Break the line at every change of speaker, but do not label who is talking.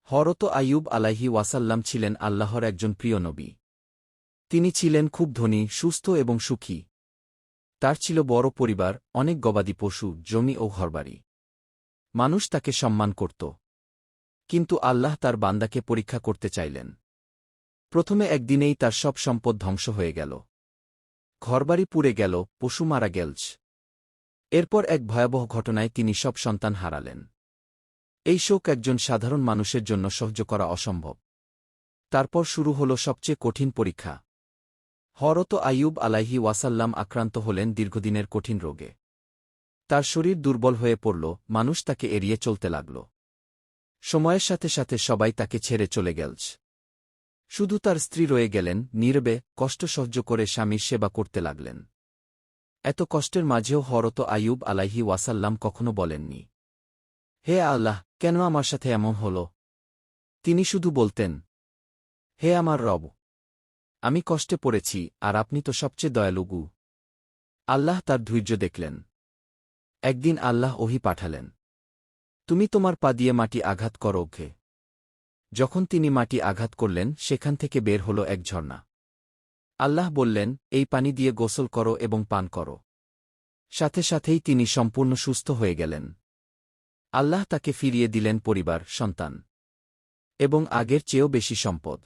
হযরত আইয়ুব আলাইহি ওয়াসাল্লাম ছিলেন আল্লাহর একজন প্রিয় নবী। তিনি ছিলেন খুব ধনী, সুস্থ এবং সুখী। তার ছিল বড় পরিবার, অনেক গবাদি পশু, জমি ও ঘরবাড়ি। মানুষ তাকে সম্মান করত। কিন্তু আল্লাহ তার বান্দাকে পরীক্ষা করতে চাইলেন। প্রথমে একদিনেই তার সব সম্পদ ধ্বংস হয়ে গেল। ঘরবাড়ি পুড়ে গেল, পশু মারা গেলছ। এরপর এক ভয়াবহ ঘটনায় তিনি সব সন্তান হারালেন। এই শোক একজন সাধারণ মানুষের জন্য সহ্য করা অসম্ভব। তারপর শুরু হল সবচেয়ে কঠিন পরীক্ষা। হযরত আইয়ুব আলাইহি ওয়াসাল্লাম আক্রান্ত হলেন দীর্ঘদিনের কঠিন রোগে। তার শরীর দুর্বল হয়ে পড়ল, মানুষ তাকে এড়িয়ে চলতে লাগল। সময়ের সাথে সাথে সবাই তাকে ছেড়ে চলে গেলছ। শুধু তার স্ত্রী রয়ে গেলেন, নীরবে, কষ্ট সহ্য করে স্বামীর সেবা করতে লাগলেন। এত কষ্টের মাঝেও হযরত আইয়ুব আলাইহি ওয়াসাল্লাম কখনো বলেননি, হে আল্লাহ, কেন আমার সাথে এমন হল? তিনি শুধু বলতেন, হে আমার রব, আমি কষ্টে পড়েছি, আর আপনি তো সবচেয়ে দয়ালু। আল্লাহ তার ধৈর্য দেখলেন। একদিন আল্লাহ ওহী পাঠালেন, তুমি তোমার পা দিয়ে মাটি আঘাত করো। যখন তিনি মাটি আঘাত করলেন, সেখান থেকে বের হল এক ঝর্ণা। আল্লাহ বললেন, এই পানি দিয়ে গোসল করো এবং পান করো। সাথে সাথেই তিনি সম্পূর্ণ সুস্থ হয়ে গেলেন। আল্লাহ তাকে ফিরিয়ে দিলেন পরিবার, সন্তান এবং আগের চেয়েও বেশি সম্পদ।